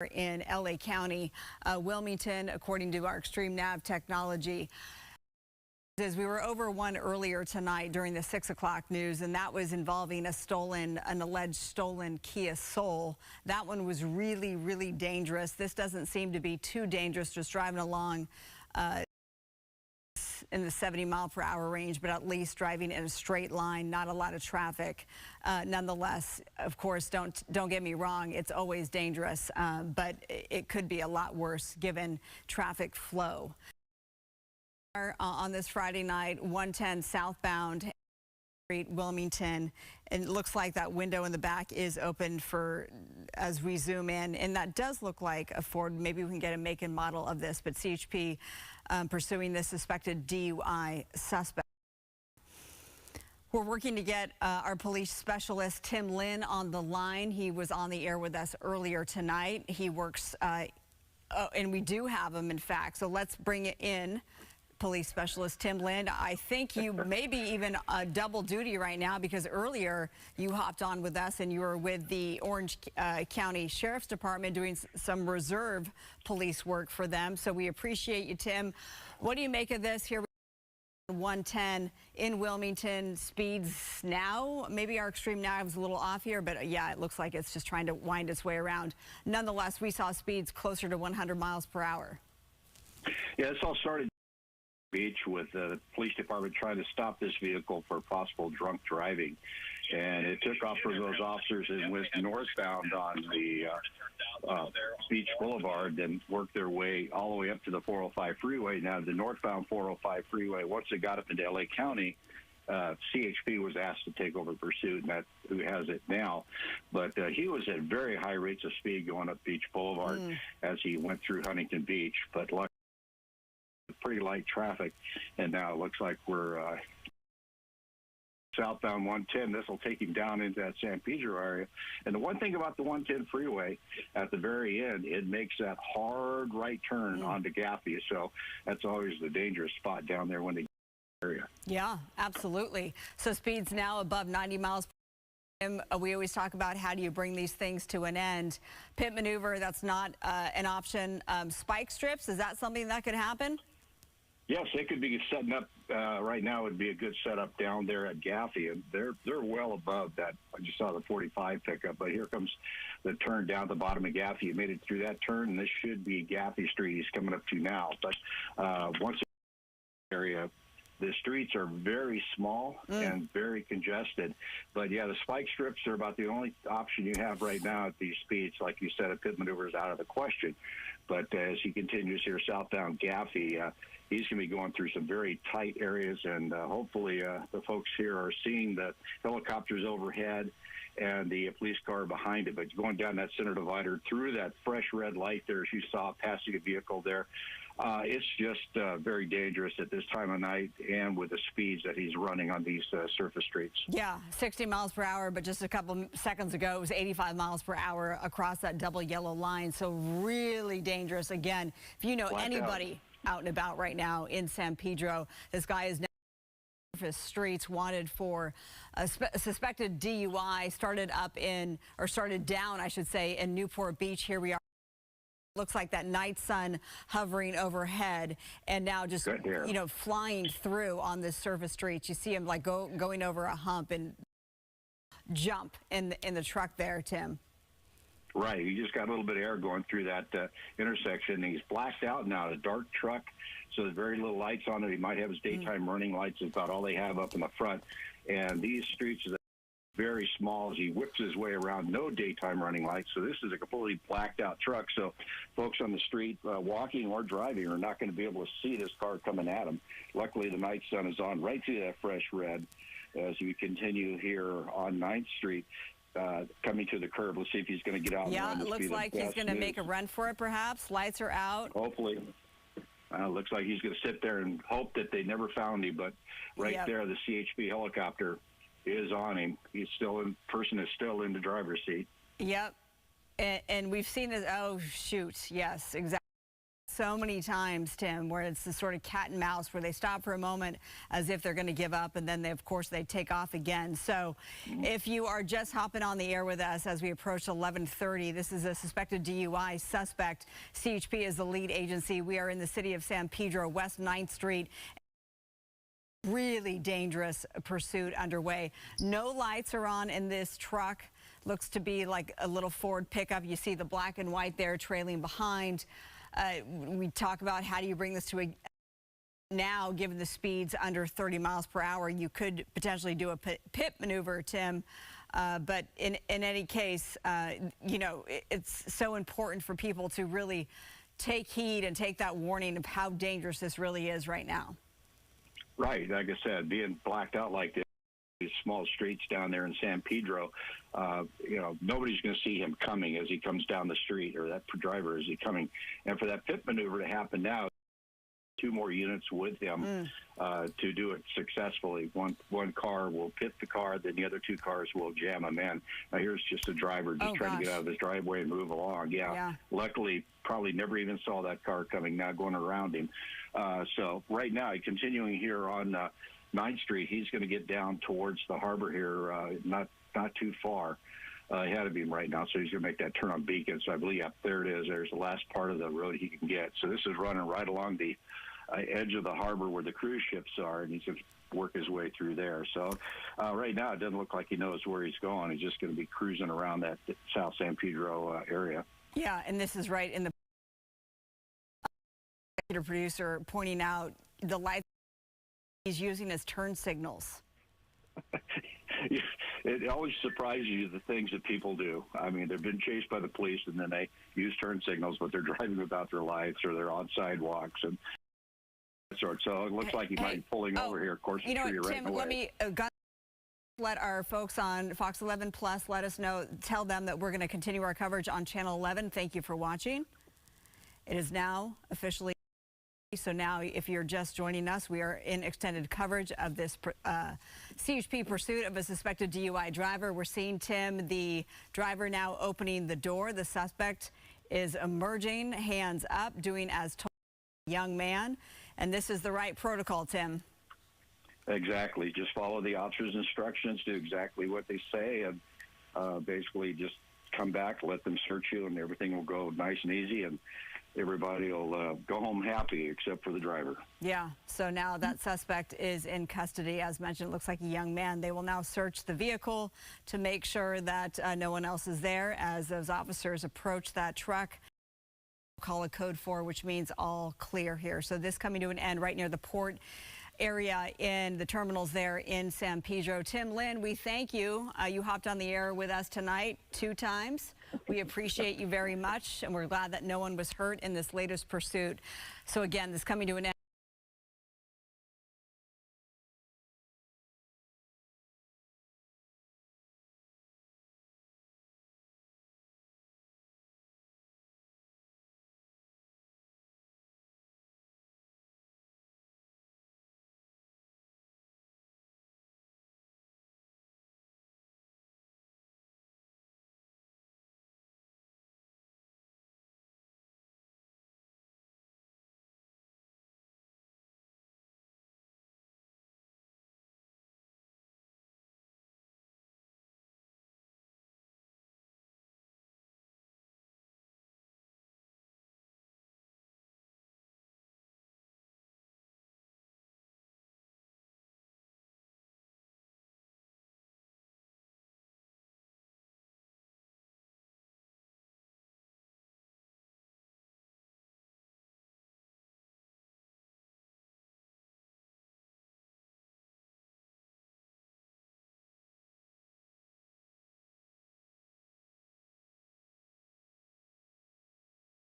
in LA County, Wilmington, according to our Extreme Nav technology. As we were over one earlier tonight during the 6 o'clock news, and that was involving an alleged stolen Kia Soul. That one was really, really dangerous. This doesn't seem to be too dangerous, just driving along in the 70-mile-per-hour range, but at least driving in a straight line, not a lot of traffic. Nonetheless, of course, don't get me wrong, it's always dangerous, but it could be a lot worse given traffic flow. On this Friday night, 110 southbound Street, Wilmington, and it looks like that window in the back is open as we zoom in, and that does look like a Ford. Maybe we can get a make and model of this, but CHP pursuing this suspected DUI suspect. We're working to get our police specialist Tim Lynn on the line. He was on the air with us earlier tonight. He works, and we do have him, in fact, so let's bring it in. Police specialist Tim Lynn, I think you may be even double duty right now, because earlier you hopped on with us and you were with the Orange County Sheriff's Department doing some reserve police work for them. So we appreciate you, Tim. What do you make of this here? 110 in Wilmington, speeds now. Maybe our Extreme Nav is a little off here, but yeah, it looks like it's just trying to wind its way around. Nonetheless, we saw speeds closer to 100 miles per hour. Yeah, this all started Beach with the police department trying to stop this vehicle for possible drunk driving, and it took off for those officers and went northbound on the Beach Boulevard, and worked their way all the way up to the 405 freeway. Now the northbound 405 freeway, once it got up into LA County, CHP was asked to take over pursuit, and that's who has it now. But he was at very high rates of speed going up Beach Boulevard as he went through Huntington Beach, but luckily pretty light traffic, and now it looks like we're southbound 110. This will take him down into that San Pedro area. And the one thing about the 110 freeway, at the very end, it makes that hard right turn onto Gaffey, so that's always the dangerous spot down there when they get to the area. Yeah, absolutely. So speeds now above 90 miles per hour. We always talk about how do you bring these things to an end. Pit maneuver, that's not an option. Spike strips, is that something that could happen? Yes, they could be setting up right now. Would be a good setup down there at Gaffey, and they're well above that. I just saw the 45 pickup, but here comes the turn down at the bottom of Gaffey. He made it through that turn, and this should be Gaffey Street he's coming up to now. But once area, the streets are very small and very congested. But yeah, the spike strips are about the only option you have right now at these speeds. Like you said, a pit maneuver is out of the question. But as he continues here southbound Gaffey, he's going to be going through some very tight areas, and hopefully the folks here are seeing the helicopters overhead and the police car behind it. But going down that center divider through that fresh red light there, as you saw passing a vehicle there, it's just very dangerous at this time of night and with the speeds that he's running on these surface streets. Yeah, 60 miles per hour, but just a couple seconds ago it was 85 miles per hour across that double yellow line. So really dangerous. Again, if you know anybody out and about right now in San Pedro, this guy is now on the streets wanted for a suspected DUI. Started down, I should say, in Newport Beach. Here we are. Looks like that night sun hovering overhead, and now just flying through on this surface streets. You see him like going over a hump and jump in the truck there, Tim. Right, he just got a little bit of air going through that intersection. He's blacked out now, a dark truck, so there's very little lights on it. He might have his daytime running lights. It's about all they have up in the front. And these streets are very small as he whips his way around, no daytime running lights. So this is a completely blacked out truck. So folks on the street walking or driving are not going to be able to see this car coming at them. Luckily, the night sun is on right through that fresh red as we continue here on 9th Street. Coming to the curb. Let's see if he's going to get out. Yeah, it looks like he's going to make a run for it, perhaps. Lights are out. Hopefully. Looks like he's going to sit there and hope that they never found him. But right there, the CHP helicopter is on him. He's still in. Person is still in the driver's seat. Yep. And we've seen this. Oh, shoot. Yes, exactly. so many times, Tim, where it's the sort of cat and mouse where they stop for a moment as if they're going to give up, and then of course they take off again. So if you are just hopping on the air with us as we approach 11:30, this is a suspected DUI suspect. CHP is the lead agency. We are in the city of San Pedro, West 9th Street. Really dangerous pursuit underway. No lights are on in this truck. Looks to be like a little Ford pickup. You see the black and white there trailing behind. We talk about how do you bring this to a... Now, given the speeds under 30 miles per hour, you could potentially do a pit maneuver, Tim. But in any case, you know, it's so important for people to really take heed and take that warning of how dangerous this really is right now. Right. Like I said, being blacked out like this, these small streets down there in San Pedro, you know, nobody's going to see him coming as he comes down the street, or that driver as he coming. And for that pit maneuver to happen now, 2 more units with him to do it successfully. One car will pit the car, then the other 2 cars will jam him in. Now here's just a driver just trying to get out of his driveway and move along. Yeah. Luckily, probably never even saw that car coming, now going around him. So right now, continuing here on 9th Street, he's going to get down towards the harbor here, not too far ahead of him right now. So he's going to make that turn on Beacon. So I believe, yeah, there it is. There's the last part of the road he can get. So this is running right along the edge of the harbor where the cruise ships are, and he's going to work his way through there. So right now, it doesn't look like he knows where he's going. He's just going to be cruising around that South San Pedro area. Yeah, and this is right in the producer pointing out the lights he's using as turn signals. It always surprises you, the things that people do. I mean, they've been chased by the police, and then they use turn signals, but they're driving without their lights, or they're on sidewalks and that sort. So it looks like he might be pulling over here. Of course, you know what, Tim, let me let our folks on Fox 11 Plus let us know, tell them that we're going to continue our coverage on Channel 11. Thank you for watching. It is now officially. So now, if you're just joining us, we are in extended coverage of this CHP pursuit of a suspected DUI driver. We're seeing, Tim, the driver now opening the door. The suspect is emerging, hands up, doing as told, young man. And this is the right protocol, Tim. Exactly. Just follow the officer's instructions, do exactly what they say, and basically just come back, let them search you, and everything will go nice and easy, and everybody will go home happy except for the driver. Yeah, so now that suspect is in custody. As mentioned, it looks like a young man. They will now search the vehicle to make sure that no one else is there as those officers approach that truck. Call a code 4, which means all clear here. So this coming to an end right near the port area in the terminals there in San Pedro. Tim, Lynn, we thank you. You hopped on the air with us tonight 2 times. We appreciate you very much, and we're glad that no one was hurt in this latest pursuit. So again, this coming to an end.